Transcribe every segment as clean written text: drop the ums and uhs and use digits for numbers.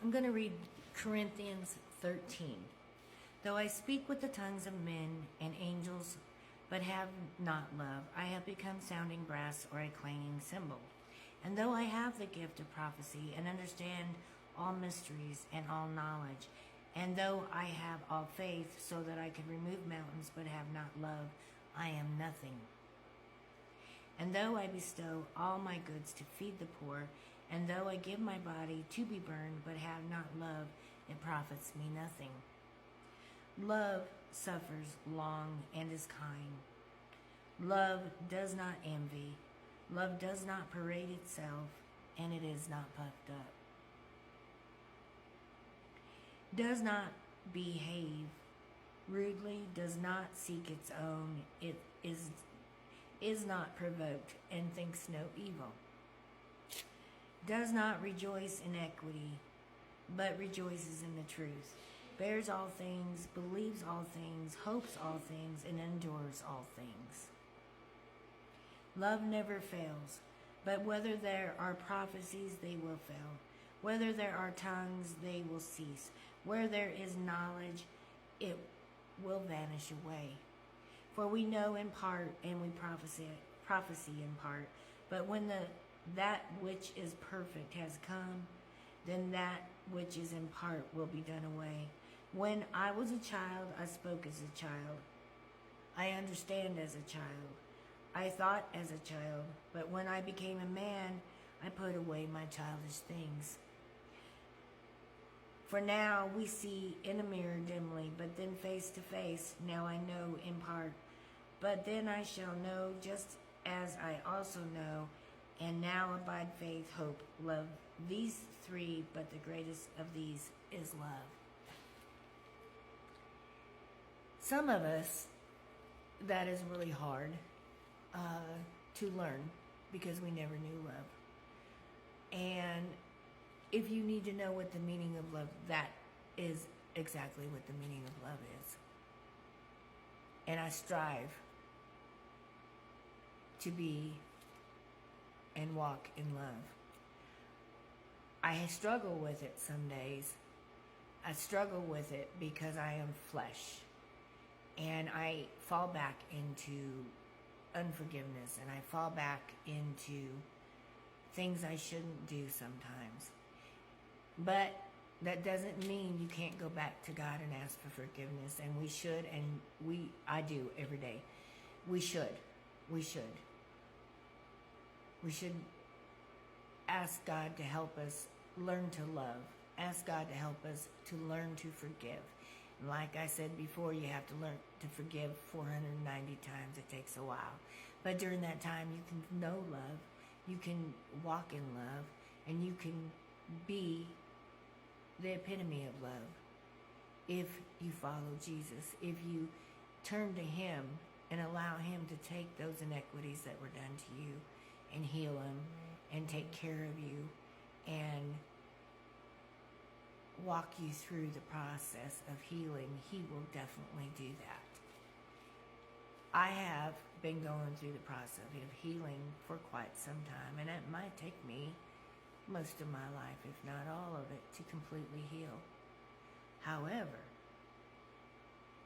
I'm going to read Corinthians 13. Though I speak with the tongues of men and angels, but have not love, I have become sounding brass or a clanging cymbal. And though I have the gift of prophecy and understand all mysteries and all knowledge, and though I have all faith so that I can remove mountains but have not love, I am nothing. And though I bestow all my goods to feed the poor, and though I give my body to be burned but have not love, it profits me nothing. Love suffers long and is kind. Love does not envy. Love does not parade itself, and it is not puffed up. Does not behave rudely, does not seek its own, it is not provoked, and thinks no evil. Does not rejoice in equity, but rejoices in the truth. Bears all things, believes all things, hopes all things, and endures all things. Love never fails, but whether there are prophecies, they will fail. Whether there are tongues, they will cease. Where there is knowledge, it will vanish away. For we know in part, and we prophesy in part. But when that which is perfect has come, then that which is in part will be done away. When I was a child, I spoke as a child. I understand as a child. I thought as a child. But when I became a man, I put away my childish things. For now we see in a mirror dimly, but then face to face. Now I know in part, but then I shall know just as I also know. And now abide faith, hope, love. These three, but the greatest of these is love. Some of us, that is really hard to learn because we never knew love. And if you need to know what the meaning of love, that is exactly what the meaning of love is. And I strive to be and walk in love. I struggle with it some days. I struggle with it because I am flesh. And I fall back into unforgiveness, and I fall back into things I shouldn't do sometimes. But that doesn't mean you can't go back to God and ask for forgiveness, and we should, and I do every day. We should ask God to help us learn to love. Ask God to help us to learn to forgive. And like I said before, you have to learn to forgive 490 times. It takes a while. But during that time, you can know love, you can walk in love, and you can be the epitome of love if you follow Jesus, if you turn to Him and allow Him to take those inequities that were done to you and heal them and take care of you and walk you through the process of healing. He will definitely do that. I have been going through the process of healing for quite some time, and it might take me most of my life, if not all of it, to completely heal. However,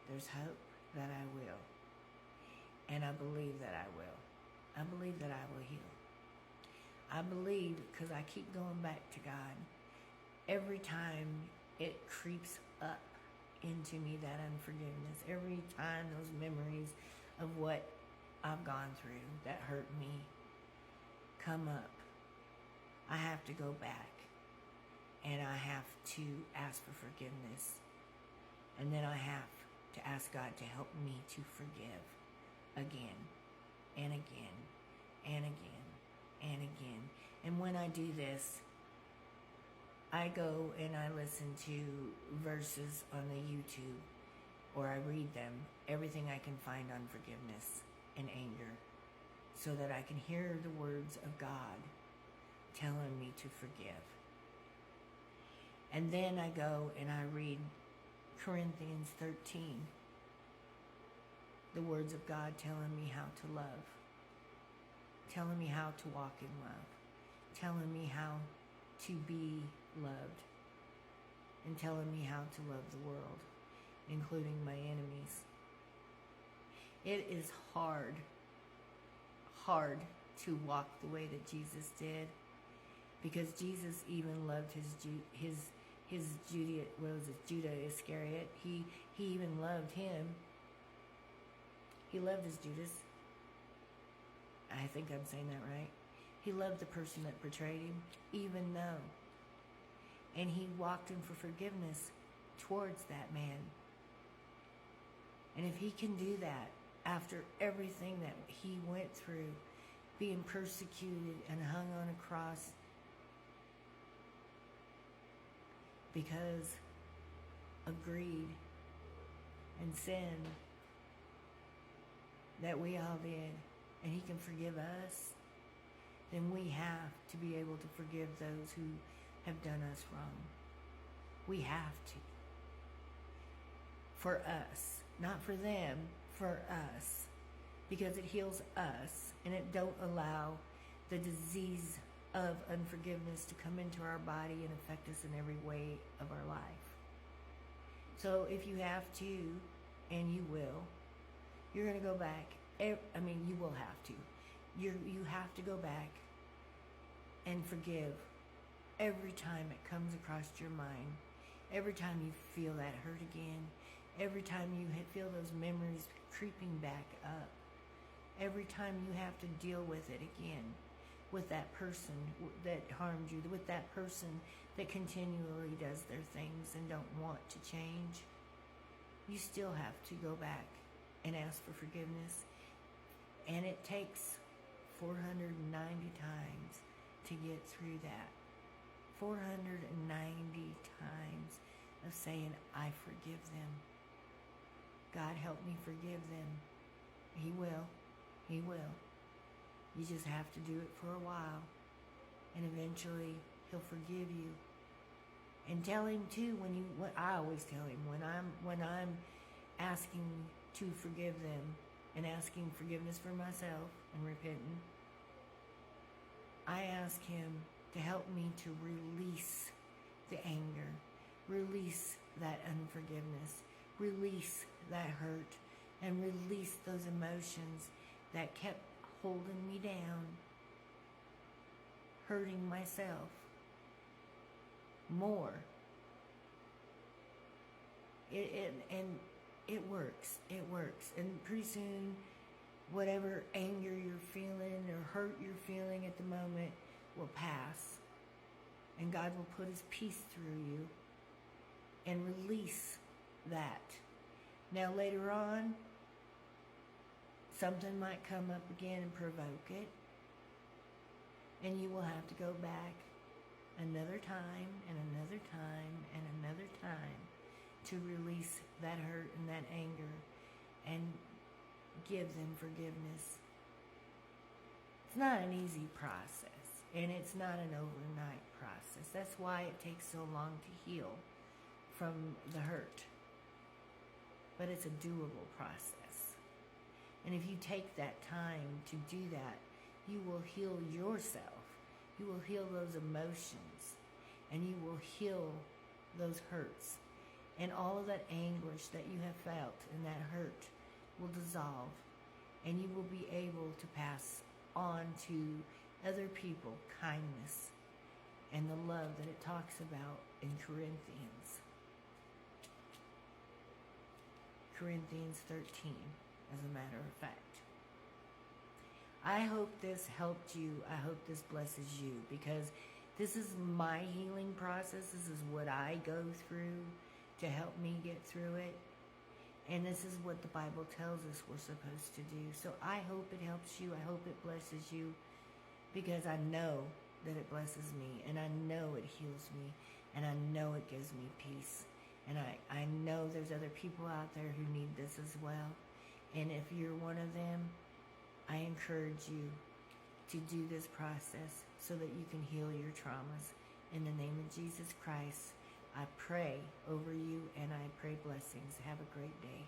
there's hope that I will, and I believe that I will. I believe that I will heal. I believe because I keep going back to God. Every time it creeps up into me, that unforgiveness, every time those memories of what I've gone through that hurt me come up, I have to go back and I have to ask for forgiveness. And then I have to ask God to help me to forgive again and again and again and again. And when I do this, I go and I listen to verses on the YouTube, or I read them, everything I can find on forgiveness and anger, so that I can hear the words of God telling me to forgive. And then I go and I read Corinthians 13, the words of God telling me how to love, telling me how to walk in love, telling me how to be loved. and telling me how to love the world, including my enemies. It is hard to walk the way that Jesus did, because Jesus even loved Judah Iscariot. He even loved him. He loved his Judas. I think I'm saying that right. He loved the person that betrayed him, even though. And he walked in for forgiveness towards that man. And if he can do that after everything that he went through, being persecuted and hung on a cross because of greed and sin that we all did, and he can forgive us, then we have to be able to forgive those who have done us wrong. We have to. For us. Not for them, for us. Because it heals us, and it don't allow the disease of unforgiveness to come into our body and affect us in every way of our life. So if you have to, and you will, you're going to go back. You will have to. You have to go back and forgive every time it comes across your mind. Every time you feel that hurt again. Every time you feel those memories creeping back up. Every time you have to deal with it again. With that person that harmed you. With that person that continually does their things and don't want to change. You still have to go back and ask for forgiveness. And it takes 490 times to get through that. 490 times of saying, I forgive them. God help me forgive them. He will. He will. You just have to do it for a while. And eventually he'll forgive you. And tell him too, I always tell him when I'm asking to forgive them and asking forgiveness for myself and repenting, I ask him to help me to release the anger, release that unforgiveness, release that hurt, and release those emotions that kept holding me down, hurting myself more. It works. It works. And pretty soon, whatever anger you're feeling or hurt you're feeling at the moment will pass. And God will put his peace through you and release that. Now later on, something might come up again and provoke it. And you will have to go back another time and another time and another time to release that hurt and that anger and give them forgiveness. It's not an easy process, and it's not an overnight process. That's why it takes so long to heal from the hurt. But it's a doable process. And if you take that time to do that, you will heal yourself. You will heal those emotions, and you will heal those hurts. And all of that anguish that you have felt and that hurt will dissolve, and you will be able to pass on to other people kindness and the love that it talks about in Corinthians 13, as a matter of fact. I hope this helped you. I hope this blesses you, because this is my healing process. This is what I go through to help me get through it. And this is what the Bible tells us we're supposed to do. So I hope it helps you. I hope it blesses you, because I know that it blesses me, and I know it heals me, and I know it gives me peace. And I know there's other people out there who need this as well. And if you're one of them, I encourage you to do this process so that you can heal your traumas. In the name of Jesus Christ, I pray over you, and I pray blessings. Have a great day.